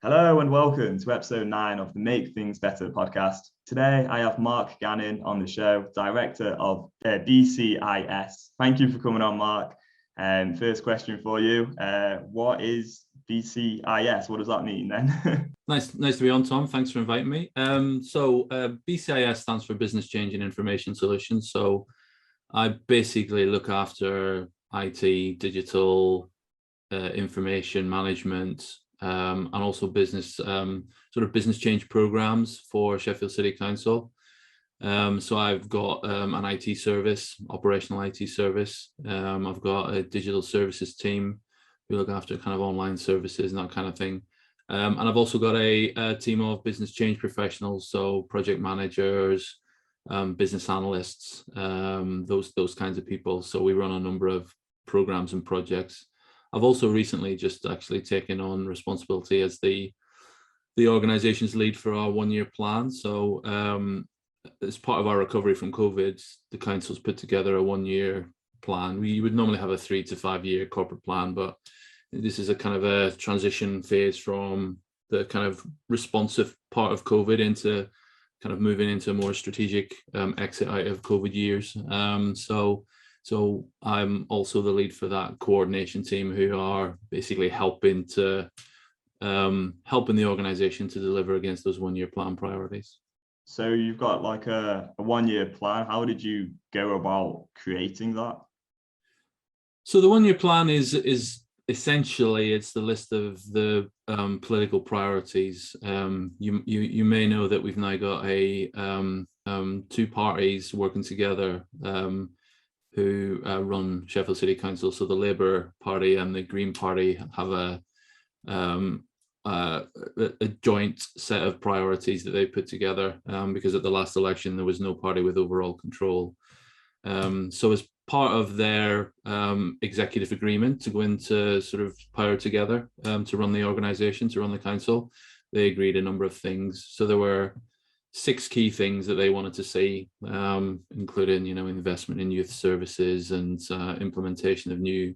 Hello and welcome to episode 9 of the Make Things Better podcast. Today I have Mark Gannon on the show, Director of BCIS. Thank you for coming on, Mark. First question for you. What is BCIS? What does that mean then? Nice to be on, Tom. Thanks for inviting me. BCIS stands for Business Change and Information Solutions. So I basically look after IT, digital, information management, and also business change programs for Sheffield City Council. So I've got an IT service, operational IT service. I've got a digital services team who look after kind of online services and that kind of thing. And I've also got a team of business change professionals, so project managers, business analysts, those kinds of people. So we run a number of programs and projects. I've also recently just actually taken on responsibility as the organization's lead for our one-year plan. So as part of our recovery from COVID, the council's put together a one-year plan. We would normally have a 3 to 5 year corporate plan, but this is a kind of a transition phase from the kind of responsive part of COVID into kind of moving into a more strategic exit out of COVID years. So I'm also the lead for that coordination team who are basically helping the organization to deliver against those one-year plan priorities. So you've got like a one-year plan. How did you go about creating that? So the one-year plan is essentially it's the list of the political priorities. You may know that we've now got two parties working together who run Sheffield City Council. So the Labour Party and the Green Party have a joint set of priorities that they put together because at the last election there was no party with overall control. So as part of their executive agreement to go into sort of power together to run the organisation, to run the council, they agreed a number of things. So there were 6 key things that they wanted to see, including, investment in youth services and implementation of new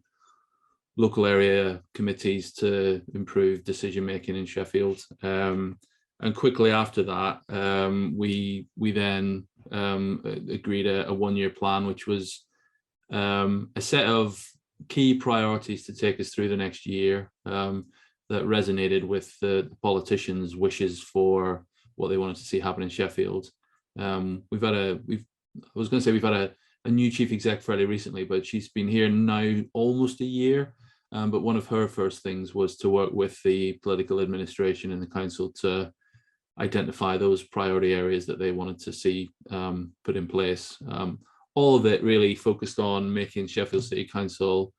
local area committees to improve decision making in Sheffield. And quickly after that, we then agreed a one-year plan, which was a set of key priorities to take us through the next year that resonated with the politicians' wishes for what they wanted to see happen in Sheffield. We've had a new chief exec fairly recently, but she's been here now almost a year. But one of her first things was to work with the political administration in the council to identify those priority areas that they wanted to see put in place. All of it really focused on making Sheffield City Council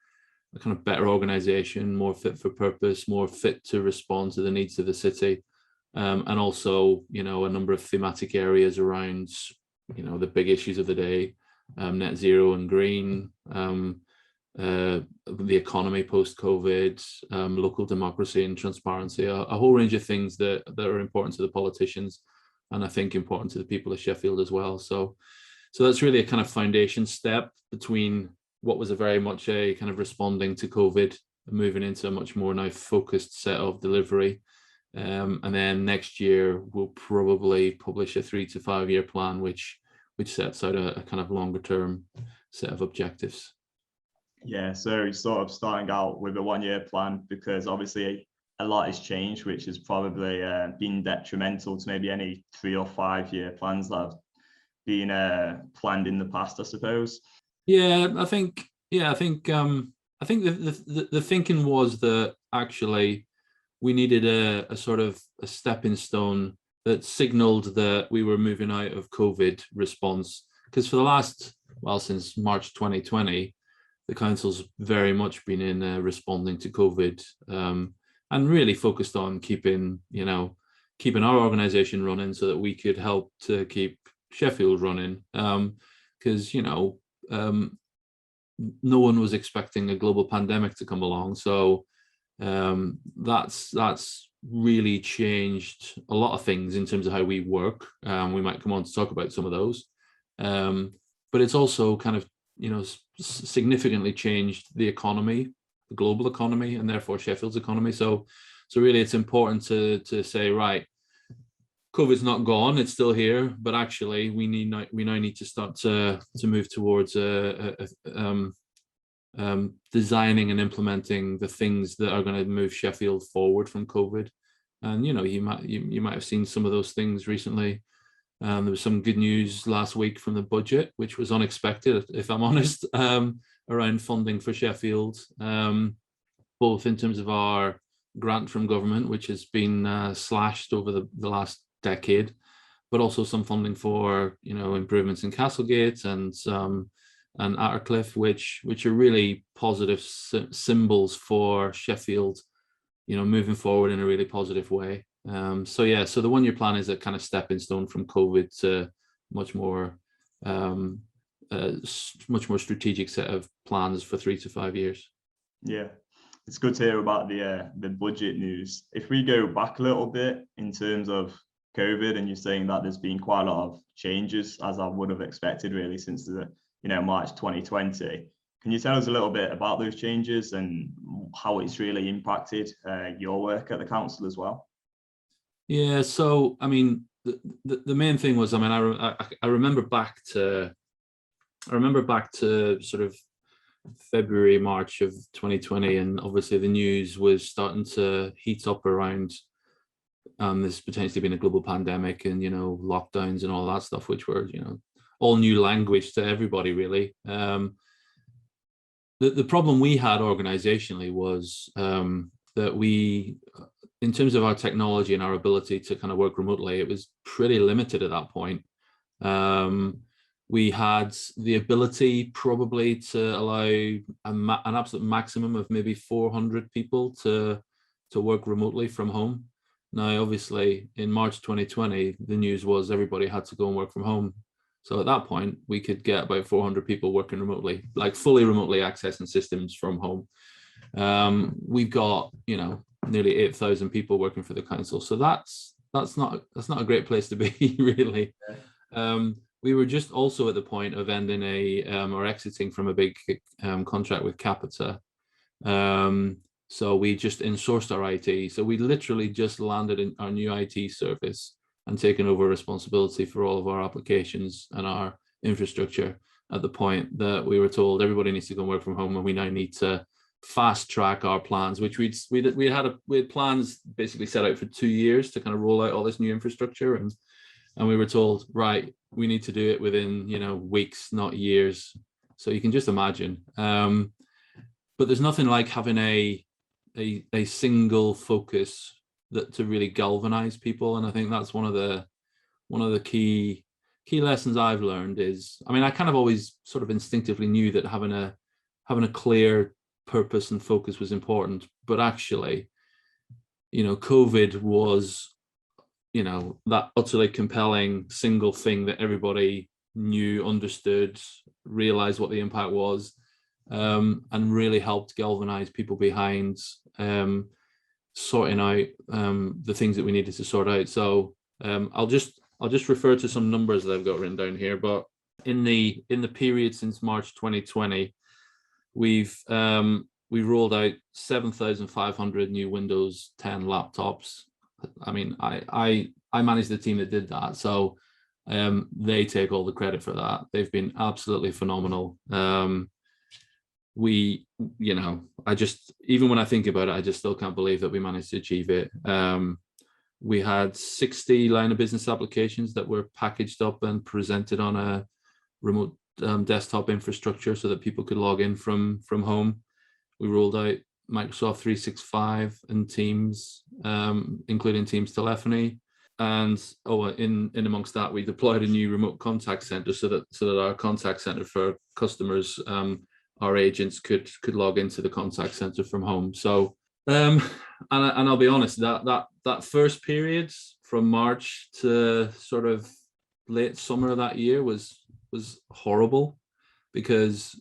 a kind of better organisation, more fit for purpose, more fit to respond to the needs of the city. And also, a number of thematic areas around, the big issues of the day, net zero and green, the economy post-COVID, local democracy and transparency, a whole range of things that are important to the politicians and I think important to the people of Sheffield as well. So that's really a kind of foundation step between what was a very much a kind of responding to COVID, moving into a much more now focused set of delivery. And then next year we'll probably publish a 3 to 5 year plan, which sets out a kind of longer term set of objectives. Yeah, so sort of starting out with a one-year plan because obviously a lot has changed, which has probably been detrimental to maybe any 3 or 5 year plans that have been planned in the past, I suppose. I think the thinking was that actually we needed a sort of a stepping stone that signaled that we were moving out of COVID response. Because for the last, since March 2020, the council's very much been in responding to COVID and really focused on keeping our organisation running so that we could help to keep Sheffield running. Because, no one was expecting a global pandemic to come along. So that's really changed a lot of things in terms of how we work. We might come on to talk about some of those, but it's also kind of significantly changed the economy, the global economy, and therefore Sheffield's economy. So So really, it's important to say, right, COVID's not gone; it's still here, but actually, we now need to start to move towards designing and implementing the things that are going to move Sheffield forward from COVID. And you might have seen some of those things recently. There was some good news last week from the budget, which was unexpected, if I'm honest, around funding for Sheffield, both in terms of our grant from government, which has been slashed over the last decade, but also some funding for improvements in Castlegate and Attercliffe, which are really positive symbols for Sheffield, moving forward in a really positive way. So the 1-year plan is a kind of stepping stone from COVID to much more strategic set of plans for 3 to 5 years. Yeah, it's good to hear about the budget news. If we go back a little bit in terms of COVID, and you're saying that there's been quite a lot of changes, as I would have expected really since the March 2020. Can you tell us a little bit about those changes and how it's really impacted your work at the council as well? Yeah, so I mean, the main thing was, I remember back to sort of February, March of 2020, and obviously the news was starting to heat up around this potentially being a global pandemic and lockdowns and all that stuff, which were all new language to everybody really. The problem we had organizationally was that we, in terms of our technology and our ability to kind of work remotely, it was pretty limited at that point. We had the ability probably to allow an absolute maximum of maybe 400 people to work remotely from home. Now, obviously, in March 2020, the news was everybody had to go and work from home. So at that point, we could get about 400 people working remotely, like fully remotely accessing systems from home. We've got, nearly 8,000 people working for the council. So that's not a great place to be, really. We were just also at the point of ending or exiting from a big contract with Capita. So we just insourced our IT. So we literally just landed in our new IT service and taken over responsibility for all of our applications and our infrastructure at the point that we were told everybody needs to go and work from home, and we now need to fast track our plans, which we had plans basically set out for 2 years to kind of roll out all this new infrastructure, and we were told, right, we need to do it within weeks, not years. So you can just imagine. But there's nothing like having a single focus to really galvanize people, and I think that's one of the key lessons I've learned is, I kind of always sort of instinctively knew that having a clear purpose and focus was important, but actually, COVID was, that utterly compelling single thing that everybody knew, understood, realized what the impact was, and really helped galvanize people behind sorting out the things that we needed to sort out. So I'll just refer to some numbers that I've got written down here. But in the period since March 2020, we've rolled out 7,500 new Windows 10 laptops. I managed the team that did that, so they take all the credit for that. They've been absolutely phenomenal. Even when I think about it, I just still can't believe that we managed to achieve it. We had 60 line of business applications that were packaged up and presented on a remote desktop infrastructure so that people could log in from home. We rolled out Microsoft 365 and Teams, including Teams telephony. And in amongst that, we deployed a new remote contact center so that our contact center for customers, our agents could log into the contact center from home. So, and I'll be honest, that first period from March to sort of late summer of that year was horrible, because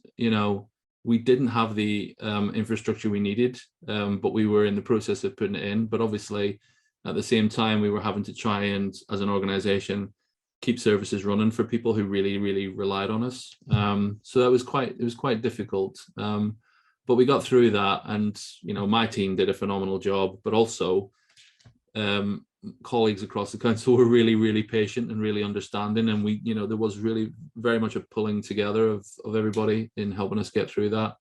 we didn't have the infrastructure we needed, but we were in the process of putting it in. But obviously, at the same time, we were having to try and, as an organization, keep services running for people who really, really relied on us. So it was quite difficult. but we got through that, and my team did a phenomenal job, but also colleagues across the council were really, really patient and really understanding, and we, there was really very much a pulling together of everybody in helping us get through that.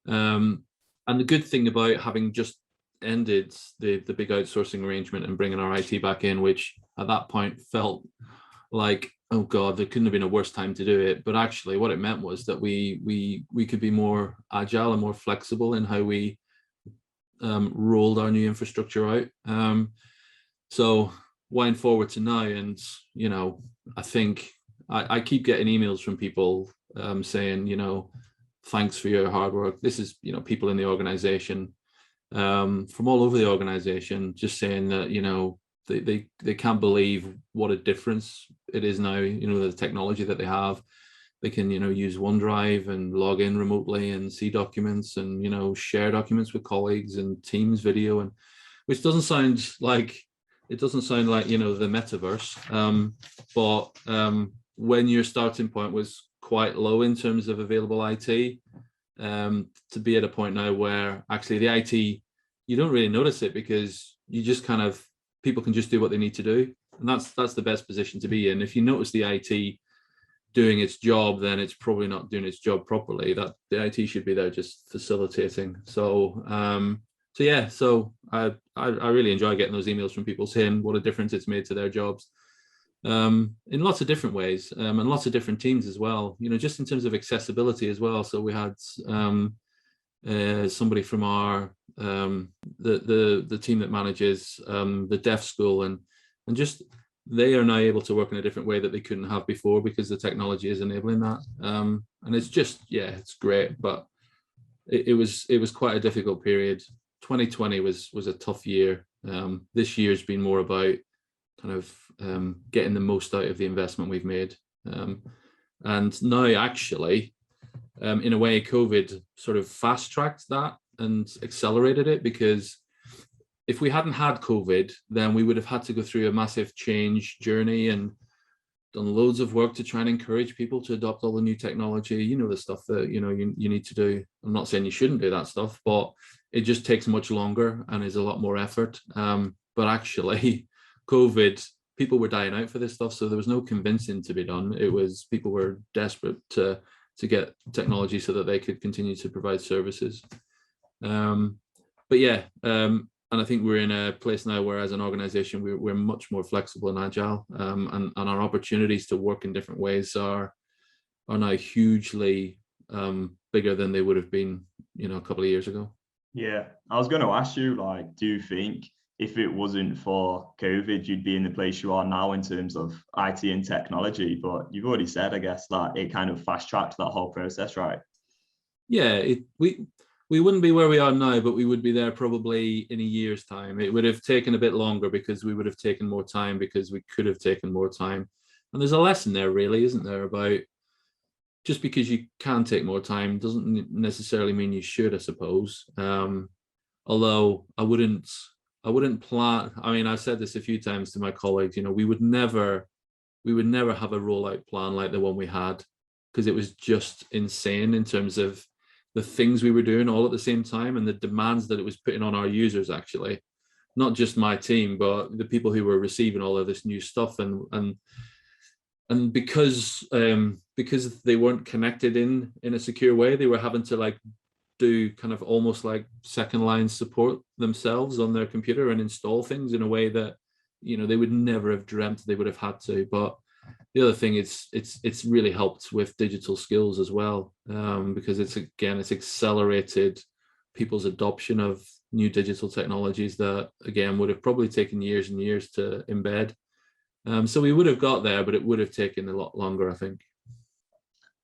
And the good thing about having just ended the big outsourcing arrangement and bringing our IT back in, which at that point felt like, oh God, there couldn't have been a worse time to do it. But actually what it meant was that we could be more agile and more flexible in how we rolled our new infrastructure out. So wind forward to now, and I think I keep getting emails from people saying, thanks for your hard work. This is people in the organization, from all over the organization, just saying that they can't believe what a difference it is now. The technology that they have, they can use OneDrive and log in remotely and see documents and share documents with colleagues and Teams video, and which doesn't sound like the metaverse, but when your starting point was quite low in terms of available IT, to be at a point now where actually the IT, you don't really notice it because you just people can just do what they need to do, and that's the best position to be in. If you notice the IT doing its job, then it's probably not doing its job properly. That the IT should be there just facilitating. So I really enjoy getting those emails from people saying what a difference it's made to their jobs, in lots of different ways, and lots of different teams as well, just in terms of accessibility as well. So we had somebody from our the team that manages the deaf school, and just they are now able to work in a different way that they couldn't have before because the technology is enabling that. And it's just, it's great, but it was quite a difficult period. 2020 was a tough year. This year's been more about getting the most out of the investment we've made. And now actually, in a way, COVID sort of fast-tracked that and accelerated it, because if we hadn't had COVID, then we would have had to go through a massive change journey and done loads of work to try and encourage people to adopt all the new technology, the stuff that, you need to do. I'm not saying you shouldn't do that stuff, but it just takes much longer and is a lot more effort. But actually, COVID, people were dying out for this stuff, so there was no convincing to be done. It was people were desperate to get technology so that they could continue to provide services. And I think we're in a place now where, as an organization, we're much more flexible and agile, and our opportunities to work in different ways are now hugely bigger than they would have been, a couple of years ago. Yeah, I was going to ask you, do you think if it wasn't for COVID, you'd be in the place you are now in terms of IT and technology? But you've already said, I guess, that it kind of fast-tracked that whole process, right? Yeah, we wouldn't be where we are now, but we would be there probably in a year's time. It would have taken a bit longer because we would have taken more time, because we could have taken more time. And there's a lesson there, really, isn't there, about just because you can take more time doesn't necessarily mean you should, I suppose. Although I wouldn't plan. I mean, I've said this a few times to my colleagues, we would never have a rollout plan like the one we had, because it was just insane in terms of the things we were doing all at the same time and the demands that it was putting on our users, actually, not just my team, but the people who were receiving all of this new stuff. And because they weren't connected in a secure way, they were having to do kind of almost like second line support themselves on their computer and install things in a way that, they would never have dreamt they would have had to. But the other thing is it's really helped with digital skills as well, because it's accelerated people's adoption of new digital technologies that, again, would have probably taken years and years to embed. So we would have got there, but it would have taken a lot longer, I think.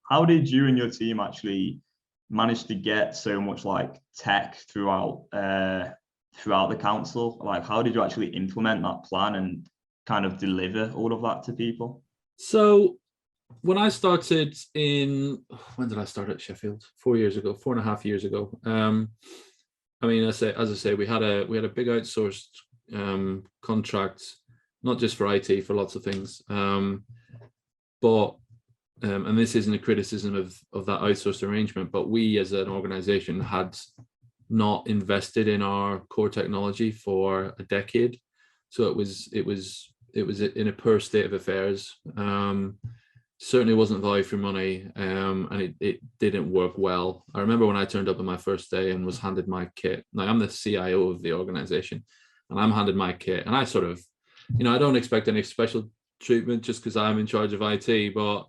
How did you and your team actually manage to get so much tech throughout the council? How did you actually implement that plan and kind of deliver all of that to people? So when I started when did I start at Sheffield? 4.5 years ago. I mean, as I say, we had a big outsourced contract, not just for IT, for lots of things. But and this isn't a criticism of that outsourced arrangement, but we as an organization had not invested in our core technology for a decade. So it was in a poor state of affairs. Certainly wasn't value for money, and it didn't work well. I remember when I turned up on my first day and was handed my kit. Now I'm the CIO of the organization, and I'm handed my kit, and I sort of, I don't expect any special treatment just because I'm in charge of IT, but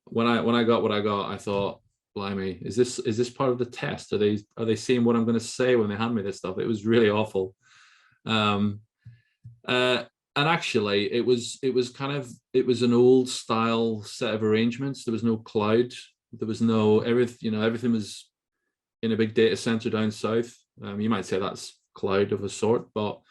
when I got what I got, I thought, blimey, is this part of the test? Are they seeing what I'm going to say when they hand me this stuff? It was really awful. And actually, it was an old style set of arrangements. There was no cloud. There was no everything was in a big data center down south. You might say that's cloud of a sort, but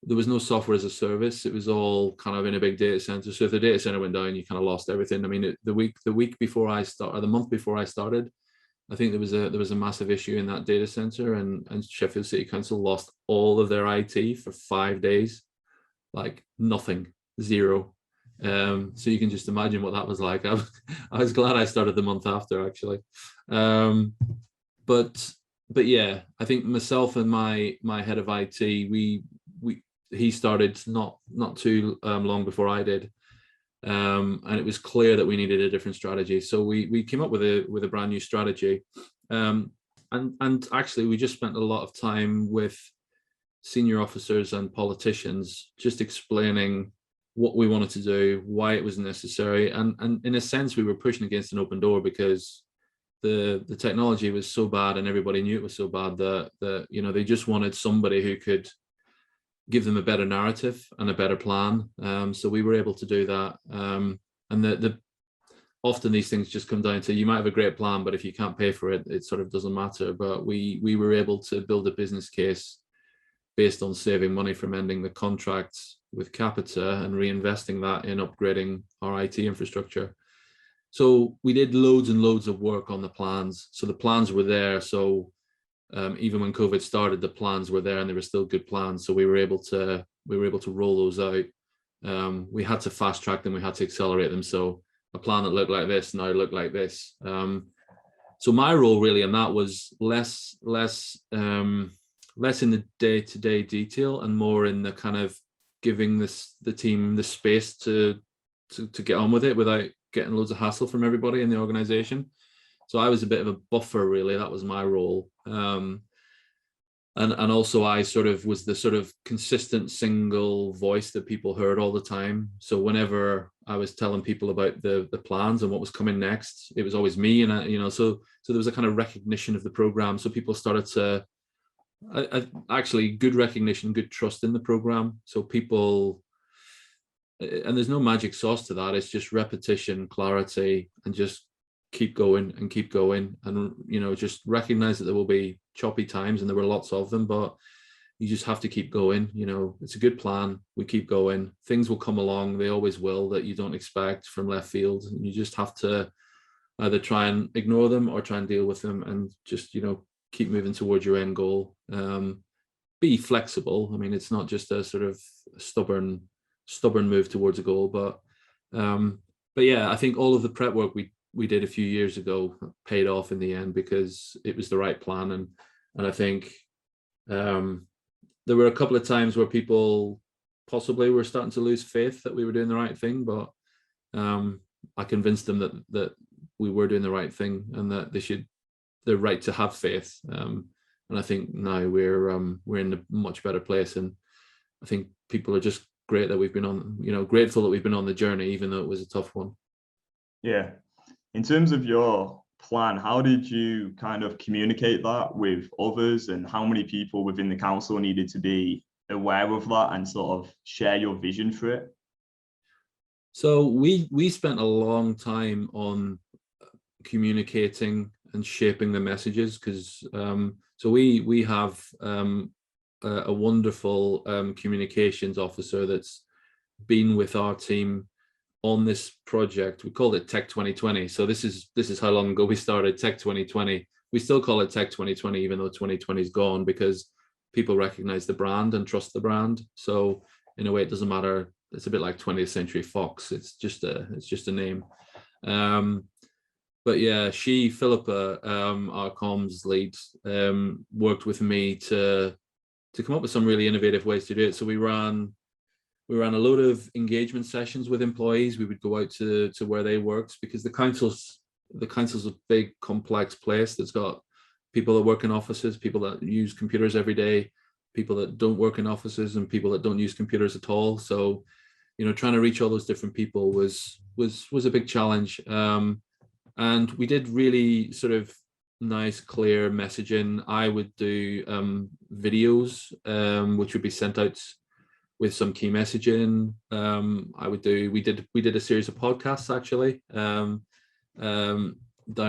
there was no software as a service. It was all kind of in a big data center. So if the data center went down, you kind of lost everything. I mean, the week before I started, or the month before I started, I think there was a massive issue in that data center, and Sheffield City Council lost all of their IT for 5 days, like nothing, zero. So you can just imagine what that was like. I was glad I started the month after, actually. But yeah, I think myself and my head of IT, he started not too long before I did. And it was clear that we needed a different strategy. So we came up with a brand new strategy. And actually we just spent a lot of time with senior officers and politicians just explaining what we wanted to do, why it was necessary. And in a sense, we were pushing against an open door because the technology was so bad and everybody knew it was so bad that they just wanted somebody who could give them a better narrative and a better plan. So we were able to do that. And often these things just come down to, you might have a great plan, but if you can't pay for it, it sort of doesn't matter. But we were able to build a business case based on saving money from ending the contracts with Capita and reinvesting that in upgrading our IT infrastructure. So we did loads and loads of work on the plans. So the plans were there. So even when COVID started, the plans were there and they were still good plans. So we were able to roll those out. We had to fast track them. We had to accelerate them. So a plan that looked like this now looked like this. So my role really in that was less in the day-to-day detail and more in the kind of giving the team the space to get on with it without getting loads of hassle from everybody in the organization. So I was a bit of a buffer, really. That was my role. And also I sort of was the sort of consistent single voice that people heard all the time. So whenever I was telling people about the plans and what was coming next, it was always me. And so there was a kind of recognition of the program. So people started to actually good recognition, good trust in the program. So people, and there's no magic sauce to that. It's just repetition, clarity, and just keep going and just recognize that there will be choppy times, and there were lots of them, but you just have to keep going. It's a good plan. We keep going. Things will come along. They always will, that you don't expect from left field. And you just have to either try and ignore them or try and deal with them and just, keep moving towards your end goal. Be flexible. I mean, it's not just a sort of stubborn move towards a goal, but yeah, I think all of the prep work we did a few years ago paid off in the end because it was the right plan. And I think there were a couple of times where people possibly were starting to lose faith that we were doing the right thing, but I convinced them that we were doing the right thing and that they're right to have faith. And I think now we're in a much better place. And I think people are just great that we've been on, grateful that we've been on the journey, even though it was a tough one. Yeah. In terms of your plan, how did you kind of communicate that with others, and how many people within the council needed to be aware of that and sort of share your vision for it? So we spent a long time on communicating and shaping the messages because so we have a wonderful communications officer that's been with our team on this project. We called it Tech 2020. So this is how long ago we started Tech 2020. We still call it Tech 2020, even though 2020 is gone, because people recognize the brand and trust the brand. So in a way, it doesn't matter it's a bit like 20th Century Fox. It's just a name. But yeah, Philippa, our comms lead, worked with me to come up with some really innovative ways to do it. So we ran a load of engagement sessions with employees. We would go out to where they worked, because the council's a big, complex place that's got people that work in offices, people that use computers every day, people that don't work in offices, and people that don't use computers at all. So, trying to reach all those different people was a big challenge. And we did really sort of nice, clear messaging. I would do videos, which would be sent out with some key messaging. We did a series of podcasts, actually, down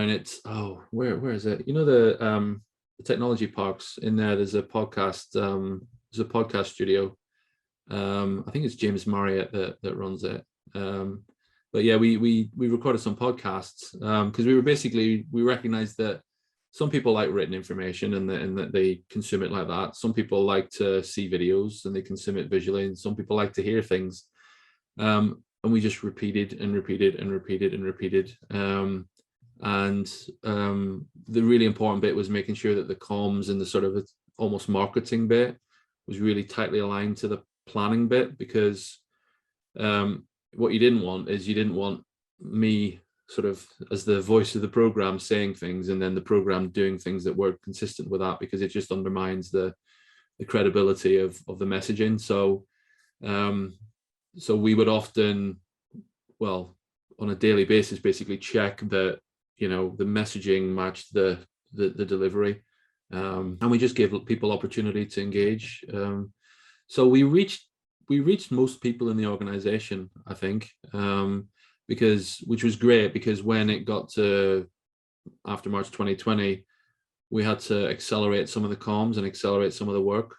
at, where is it? The technology parks in there. There's a podcast. There's a podcast studio. I think it's James Marriott that runs it. But yeah, we recorded some podcasts, because we recognized that some people like written information and that they consume it like that. Some people like to see videos and they consume it visually, and some people like to hear things. And we just repeated and repeated and repeated and repeated. And the really important bit was making sure that the comms and the sort of almost marketing bit was really tightly aligned to the planning bit, because what you didn't want me sort of as the voice of the program saying things and then the program doing things that weren't consistent with that, because it just undermines the credibility of the messaging. So we would often, well, on a daily basis, basically check that the messaging matched the delivery, and we just gave people opportunity to engage. So we reached most people in the organization, I think, which was great, because when it got to after March 2020, we had to accelerate some of the comms and accelerate some of the work.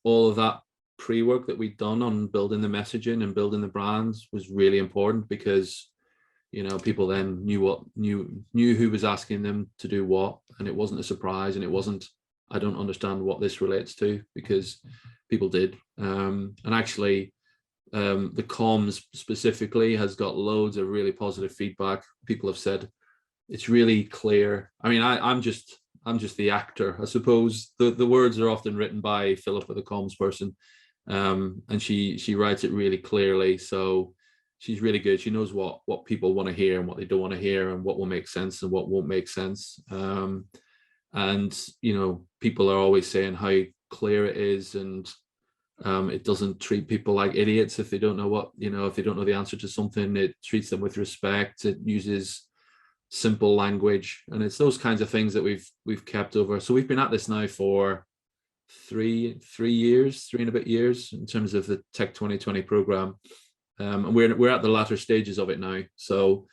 All of that pre-work that we'd done on building the messaging and building the brands was really important, because people then knew who was asking them to do what, and it wasn't a surprise, and it wasn't, I don't understand what this relates to, because people did. And actually, the comms specifically has got loads of really positive feedback. People have said it's really clear. I mean, I'm just the actor, I suppose. The words are often written by Philippa, the comms person, and she writes it really clearly. So she's really good. She knows what people want to hear and what they don't want to hear, and what will make sense and what won't make sense. And people are always saying how clear it is, and it doesn't treat people like idiots if they don't know if they don't know the answer to something. It treats them with respect. It uses simple language, and it's those kinds of things that we've kept over. So we've been at this now for three and a bit years in terms of the Tech 2020 program, and we're at the latter stages of it now. So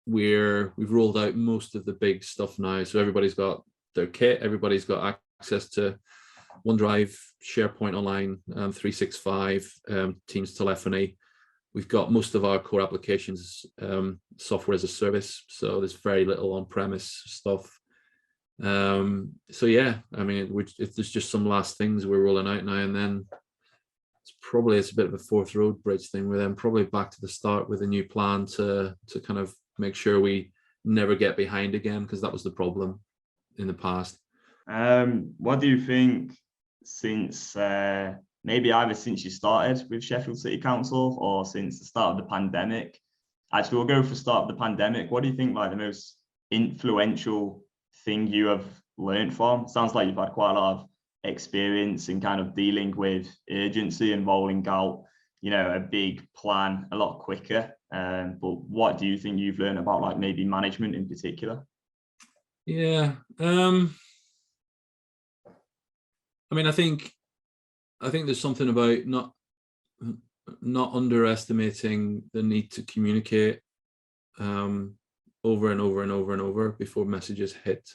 we've rolled out most of the big stuff now. So everybody's got their kit. Everybody's got access to OneDrive, SharePoint Online, 365, Teams telephony. We've got most of our core applications software as a service, so there's very little on-premise stuff. So yeah, I mean, if there's just some last things we're rolling out now, and then it's a bit of a fourth road bridge thing. We're then probably back to the start with a new plan to kind of make sure we never get behind again, because that was the problem in the past. What do you think, since maybe either since you started with Sheffield City Council or since the start of the pandemic? Actually, we'll go for start of the pandemic. What do you think, like, the most influential thing you have learned from? Sounds like you've had quite a lot of experience in kind of dealing with urgency and rolling out, a big plan a lot quicker. But what do you think you've learned about, like, maybe management in particular? Yeah. I mean, I think there's something about not underestimating the need to communicate over and over and over and over before messages hit.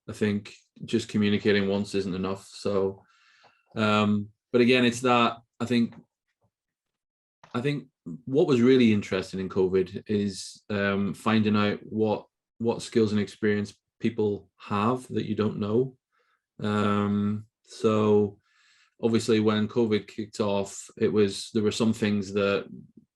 I think just communicating once isn't enough. So, but again, it's that I think what was really interesting in COVID is finding out what skills and experience people have that you don't know. So obviously when COVID kicked off, there were some things that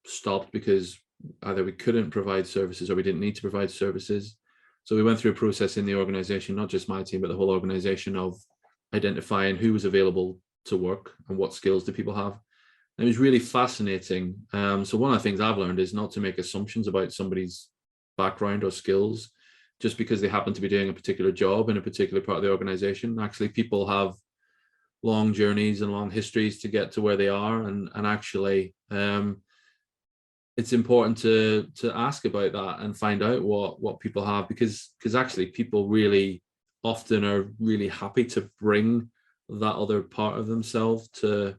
stopped because either we couldn't provide services or we didn't need to provide services. So we went through a process in the organization, not just my team, but the whole organization, of identifying who was available to work and what skills do people have. And it was really fascinating. So one of the things I've learned is not to make assumptions about somebody's background or skills just because they happen to be doing a particular job in a particular part of the organization. Actually, people have long journeys and long histories to get to where they are, and actually it's important to ask about that and find out what people have, because actually people really often are really happy to bring that other part of themselves to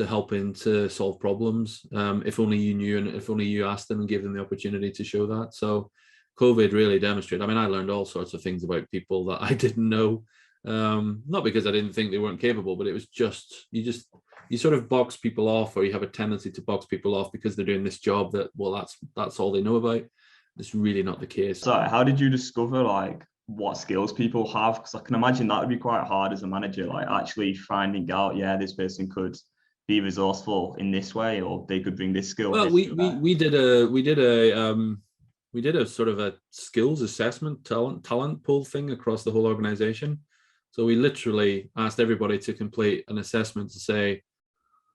helping to solve problems. If only you knew, and if only you asked them and gave them the opportunity to show that. So COVID really demonstrated. I mean, I learned all sorts of things about people that I didn't know, not because I didn't think they weren't capable, but it was just you sort of box people off, or you have a tendency to box people off because they're doing this job that, well, that's all they know about. It's really not the case. So how did you discover like what skills people have? Because I can imagine that would be quite hard as a manager, like actually finding out, yeah, this person could be resourceful in this way, or they could bring this skill. Well, we did a sort of a skills assessment, talent pool thing across the whole organization. So we literally asked everybody to complete an assessment to say,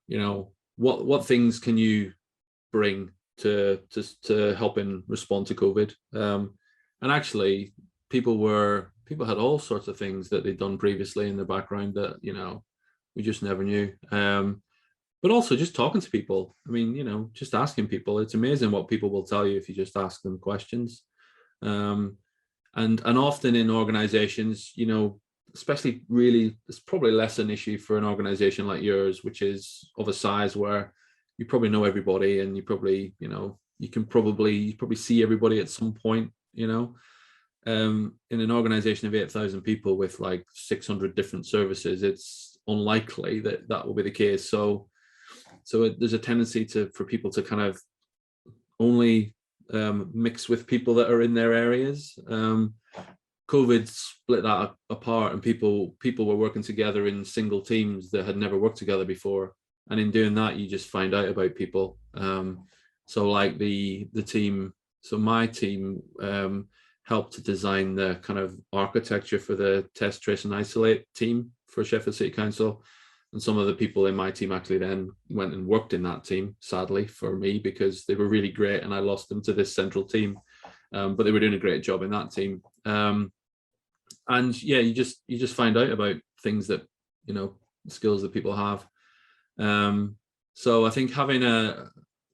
you know, what things can you bring to helping respond to COVID. And actually people had all sorts of things that they'd done previously in their background that, you know, we just never knew. But also just talking to people. I mean, you know, just asking people. It's amazing what people will tell you if you just ask them questions. And often in organizations, you know, especially really, it's probably less an issue for an organization like yours, which is of a size where you probably know everybody, and you probably, you know, you probably see everybody at some point, you know. In an organization of 8,000 people with like 600 different services, it's unlikely that will be the case. So there's a tendency for people to kind of only mix with people that are in their areas. COVID split that apart, and people were working together in single teams that had never worked together before. And in doing that, you just find out about people. So like the team, so my team helped to design the kind of architecture for the test, trace and isolate team for Sheffield City Council. And some of the people in my team actually then went and worked in that team, sadly for me, because they were really great and I lost them to this central team. But they were doing a great job in that team. And yeah, you just find out about things that, you know, skills that people have. So I think having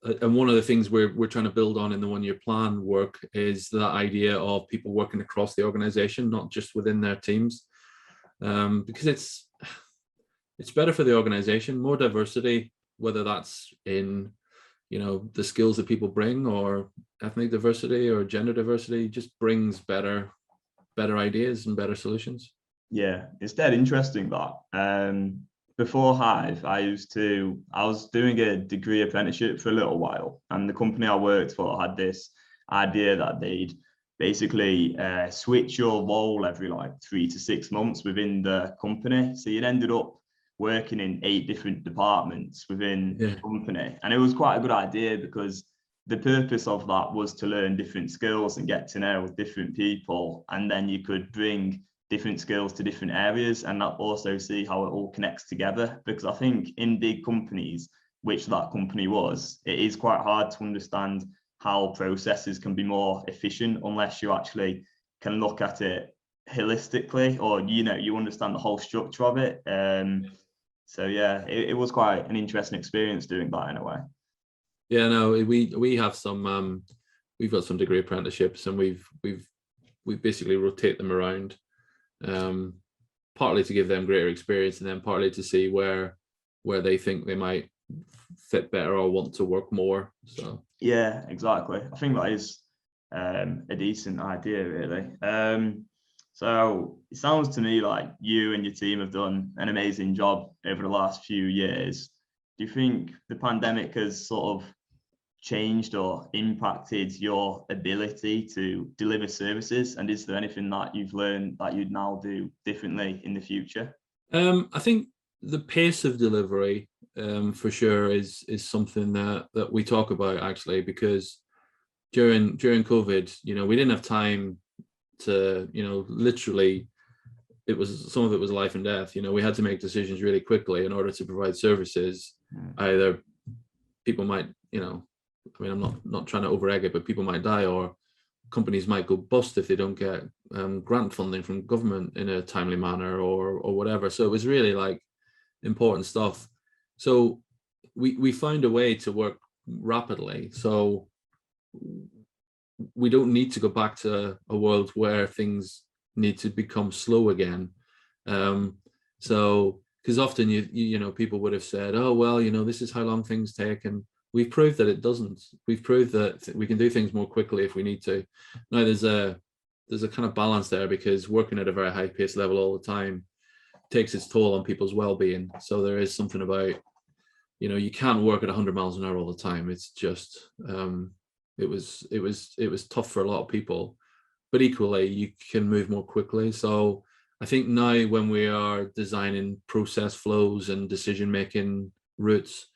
and one of the things we're trying to build on in the one-year plan work is that idea of people working across the organization, not just within their teams, because it's better for the organization. More diversity, whether that's in, you know, the skills that people bring, or ethnic diversity or gender diversity, just brings better ideas and better solutions. Yeah, it's dead interesting that. Before Hive, I was doing a degree apprenticeship for a little while, and the company I worked for had this idea that they'd basically switch your role every like 3 to 6 months within the company. So you'd ended up working in 8 different departments within the company. And it was quite a good idea, because the purpose of that was to learn different skills and get to know different people. And then you could bring different skills to different areas, and also see how it all connects together. Because I think in big companies, which that company was, it is quite hard to understand how processes can be more efficient unless you actually can look at it holistically, or, you know, you understand the whole structure of it. So yeah, it was quite an interesting experience doing that in a way. Yeah, no, we have some we've got some degree apprenticeships, and we basically rotate them around, partly to give them greater experience, and then partly to see where they think they might fit better or want to work more. So yeah, exactly. I think that is a decent idea, really. So it sounds to me like you and your team have done an amazing job over the last few years. Do you think the pandemic has sort of changed or impacted your ability to deliver services? And is there anything that you've learned that you'd now do differently in the future? I think the pace of delivery for sure is something that we talk about, actually, because during COVID, we didn't have time to, literally, some of it was life and death. We had to make decisions really quickly in order to provide services. Either people might, I'm not trying to over egg it, but people might die, or companies might go bust if they don't get grant funding from government in a timely manner, or whatever. So it was really like important stuff. So we found a way to work rapidly. So we don't need to go back to a world where things need to become slow again. So because often people would have said, oh well, this is how long things take, and we've proved that it doesn't. We've proved that we can do things more quickly if we need to. Now there's a kind of balance there, because working at a very high pace level all the time takes its toll on people's well-being. So there is something about, you can't work at 100 miles an hour all the time. It's just it was tough for a lot of people, but equally you can move more quickly. So I think now when we are designing process flows and decision-making routes,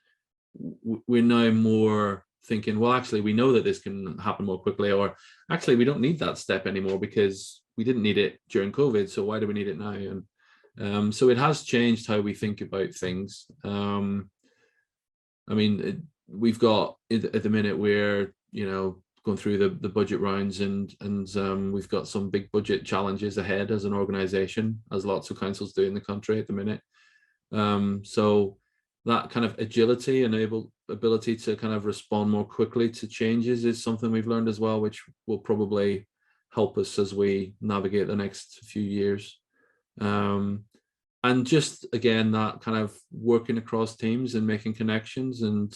we're now more thinking, well, actually, we know that this can happen more quickly, or actually, we don't need that step anymore because we didn't need it during COVID. So why do we need it now? And so it has changed how we think about things. We've got at the minute, we're going through the budget rounds, and we've got some big budget challenges ahead as an organization, as lots of councils do in the country at the minute. So that kind of agility and ability to kind of respond more quickly to changes is something we've learned as well, which will probably help us as we navigate the next few years. And just, again, that kind of working across teams and making connections, and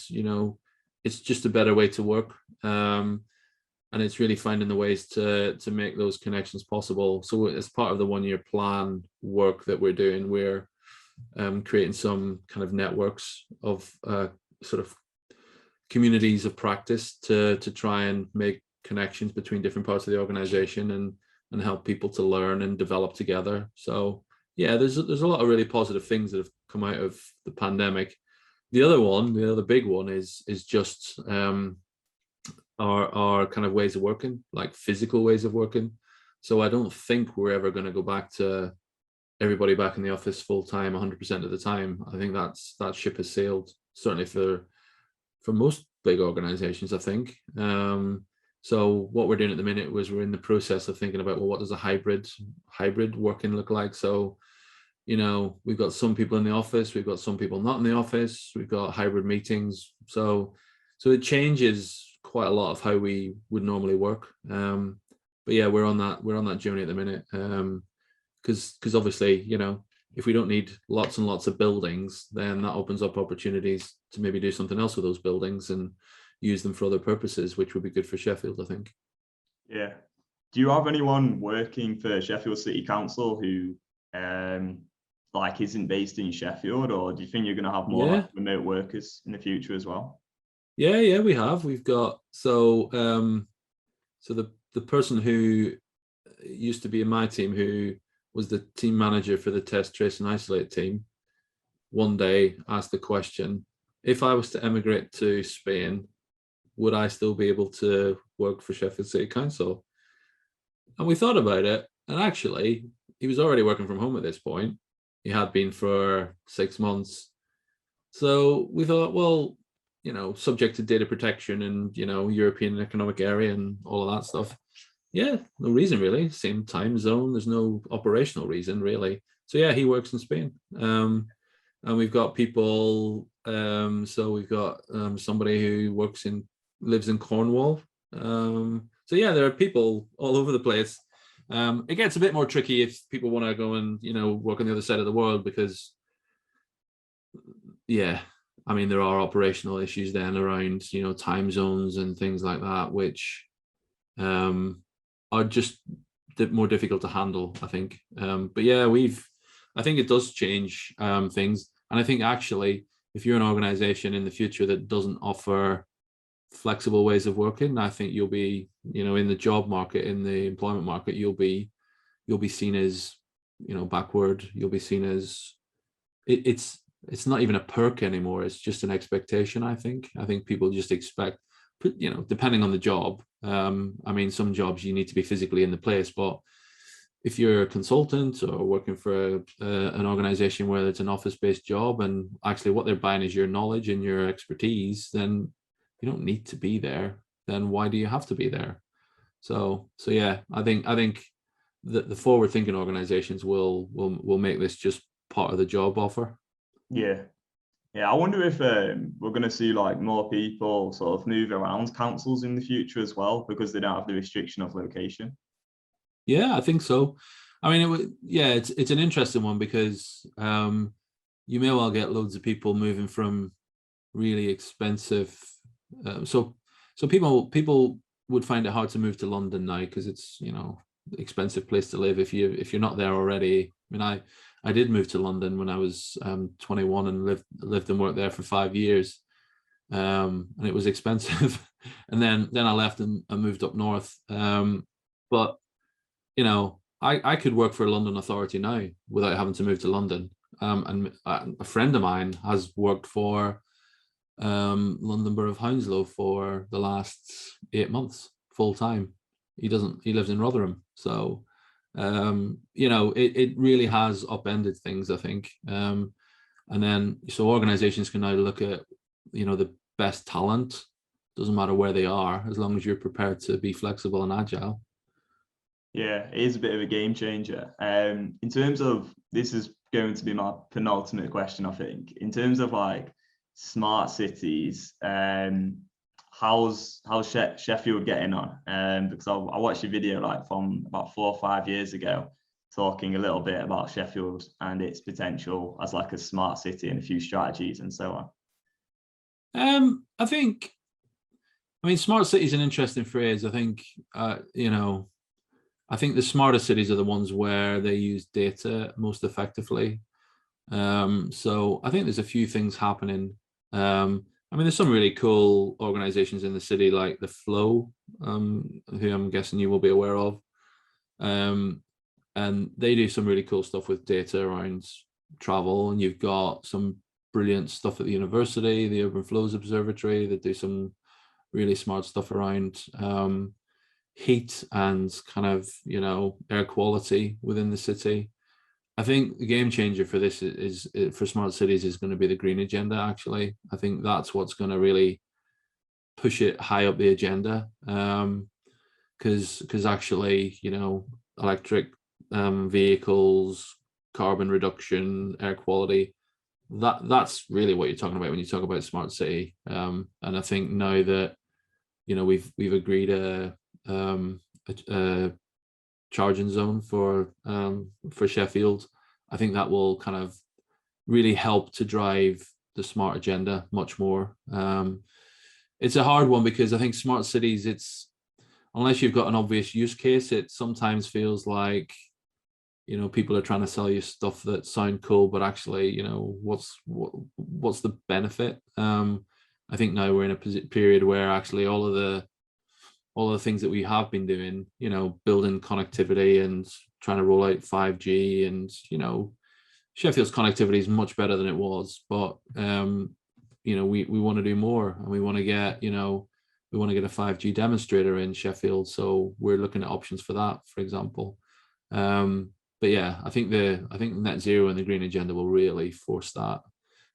it's just a better way to work. And it's really finding the ways to make those connections possible. So as part of the 1-year plan work that we're doing, we're creating some kind of networks of sort of communities of practice to try and make connections between different parts of the organization, and help people to learn and develop together. So yeah, there's a lot of really positive things that have come out of the pandemic. The other big one is just our kind of ways of working, like physical ways of working. So I don't think we're ever going to go back to everybody back in the office full time 100% of the time. I think that ship has sailed, certainly for most big organizations, I think. So what we're doing at the minute was we're in the process of thinking about, well, what does a hybrid working look like? So we've got some people in the office, we've got some people not in the office, we've got hybrid meetings. So it changes quite a lot of how we would normally work. But yeah, we're on that journey at the minute. Because obviously, if we don't need lots and lots of buildings, then that opens up opportunities to maybe do something else with those buildings and use them for other purposes, which would be good for Sheffield, I think. Yeah. Do you have anyone working for Sheffield City Council who isn't based in Sheffield, or do you think you're going to have more remote workers in the future as well? Yeah, we have. We've got so the person who used to be in my team, who was the team manager for the test, trace and isolate team, one day asked the question, if I was to emigrate to Spain, would I still be able to work for Sheffield City Council? And we thought about it, and actually he was already working from home at this point. He had been for 6 months. So we thought, well, subject to data protection and, European Economic Area and all of that stuff. Yeah, no reason really. Same time zone. There's no operational reason really. So yeah, he works in Spain. And we've got people. So we've got somebody who lives in Cornwall. So yeah, there are people all over the place. It gets a bit more tricky if people want to go and work on the other side of the world, because yeah, there are operational issues then around time zones and things like that, which are just more difficult to handle, I think. But yeah, I think it does change things. And I think actually, if you're an organization in the future that doesn't offer flexible ways of working, I think you'll be, in the job market, in the employment market, you'll be seen as, backward. You'll be seen as it's not even a perk anymore. It's just an expectation. I think people just expect, depending on the job. I mean, some jobs you need to be physically in the place, but if you're a consultant or working for an organization where it's an office-based job, and actually what they're buying is your knowledge and your expertise, then you don't need to be there. Then why do you have to be there? So yeah, I think that the forward-thinking organizations will make this just part of the job offer. Yeah. I wonder if we're going to see like more people sort of move around councils in the future as well, because they don't have the restriction of location. Yeah, I think so. I mean, it's an interesting one, because you may well get loads of people moving from really expensive. So people would find it hard to move to London now, because it's expensive place to live if you're not there already. I mean, I did move to London when I was 21 and lived and worked there for 5 years, and it was expensive. And then I left and moved up north. But I could work for a London authority now without having to move to London. And a friend of mine has worked for London Borough of Hounslow for the last 8 months full time. He lives in Rotherham. So it really has upended things, I think. And then so organizations can now look at the best talent. Doesn't matter where they are, as long as you're prepared to be flexible and agile. Yeah, it is a bit of a game changer. In terms of, this is going to be my penultimate question, I think. In terms of like smart cities, how's Sheffield getting on? Because I watched a video like from about 4 or 5 years ago, talking a little bit about Sheffield and its potential as like a smart city and a few strategies and so on. I mean, smart city is an interesting phrase. I think I think the smarter cities are the ones where they use data most effectively. So I think there's a few things happening. I mean, there's some really cool organizations in the city, like the Flow, who I'm guessing you will be aware of. And they do some really cool stuff with data around travel. And you've got some brilliant stuff at the university, the Urban Flows Observatory, that do some really smart stuff around heat and kind of air quality within the city. I think the game changer for this is for smart cities is going to be the green agenda. Actually, I think that's what's going to really push it high up the agenda, because actually electric vehicles, carbon reduction, air quality, that's really what you're talking about when you talk about smart city. And I think now that we've agreed a charging zone for Sheffield, I think that will kind of really help to drive the smart agenda much more. It's a hard one, because I think smart cities, it's, unless you've got an obvious use case, it sometimes feels like people are trying to sell you stuff that sound cool, but actually what's the benefit? I think now we're in a period where actually all of the things that we have been doing, building connectivity and trying to roll out 5G, and Sheffield's connectivity is much better than it was, but we want to do more, and we want to get a 5G demonstrator in Sheffield, so we're looking at options for that, for example. But yeah, I think net zero and the green agenda will really force that.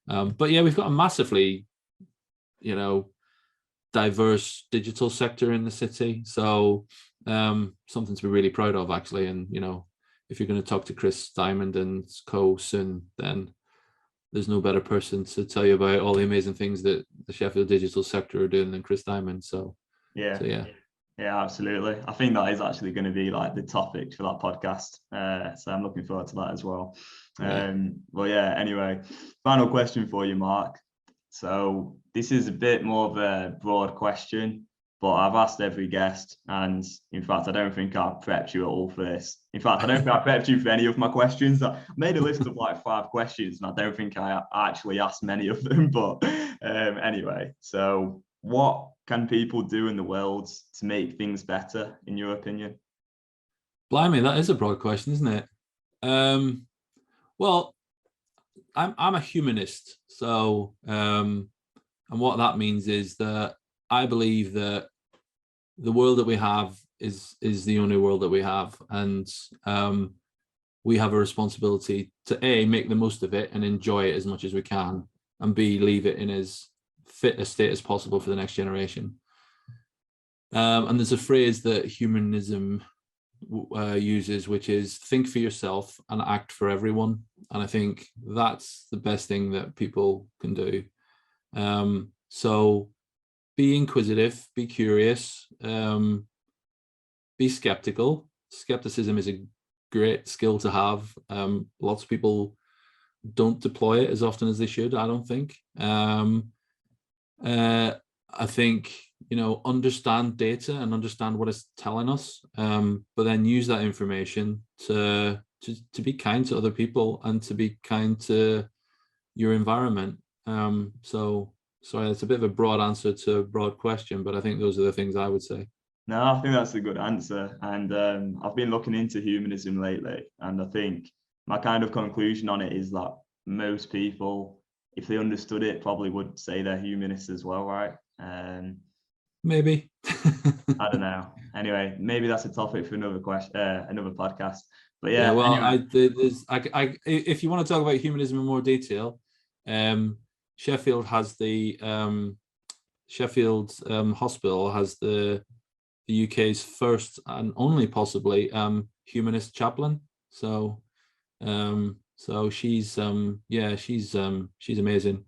But yeah, we've got a massively diverse digital sector in the city, so something to be really proud of, actually. And if you're going to talk to Chris Diamond and co soon, then there's no better person to tell you about all the amazing things that the Sheffield digital sector are doing than Chris Diamond. So yeah, absolutely. I think that is actually going to be like the topic for that podcast, so I'm looking forward to that as well. Well, yeah, anyway, final question for you, Mark. So this is a bit more of a broad question, but I've asked every guest, and in fact, I don't think I've prepped you at all for this. In fact, I don't think I prepped you for any of my questions. I made a list of like 5 questions, and I don't think I actually asked many of them. But anyway, so what can people do in the world to make things better, in your opinion? Blimey, that is a broad question, isn't it? Well, I'm a humanist. So, and what that means is that I believe that the world that we have is the only world that we have, and we have a responsibility to A, make the most of it and enjoy it as much as we can, and B, leave it in as fit a state as possible for the next generation. And there's a phrase that humanism uses, which is think for yourself and act for everyone. And I think that's the best thing that people can do. So be inquisitive, be curious, be skeptical. Skepticism is a great skill to have. Lots of people don't deploy it as often as they should, I don't think. I think, understand data and understand what it's telling us, but then use that information to be kind to other people and to be kind to your environment. So sorry, that's a bit of a broad answer to a broad question, but I think those are the things I would say. No, I think that's a good answer. And I've been looking into humanism lately, and I think my kind of conclusion on it is that most people, if they understood it, probably would say they're humanists as well, right? Maybe. I don't know. Anyway, maybe that's a topic for another podcast. But yeah, well, anyway. If you want to talk about humanism in more detail, Sheffield has the Sheffield Hospital has the UK's first and only possibly humanist chaplain. So she's she's amazing.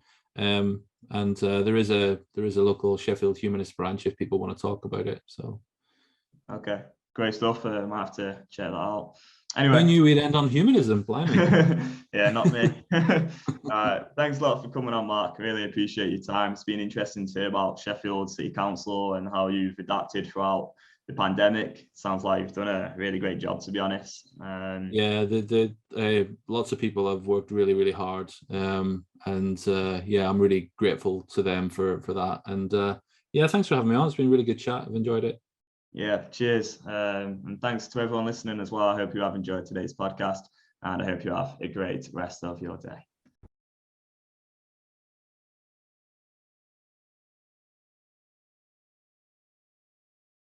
And there is a local Sheffield humanist branch if people want to talk about it. So okay, great stuff. I might have to check that out. Anyway, we knew we'd end on humanism, blimey. Yeah, not me. Thanks a lot for coming on, Mark. Really appreciate your time. It's been interesting to hear about Sheffield City Council and how you've adapted throughout the pandemic. Sounds like you've done a really great job, to be honest. Yeah, lots of people have worked really, really hard, and I'm really grateful to them for that. And thanks for having me on. It's been a really good chat. I've enjoyed it. Yeah, cheers. And thanks to everyone listening as well. I hope you have enjoyed today's podcast, and I hope you have a great rest of your day.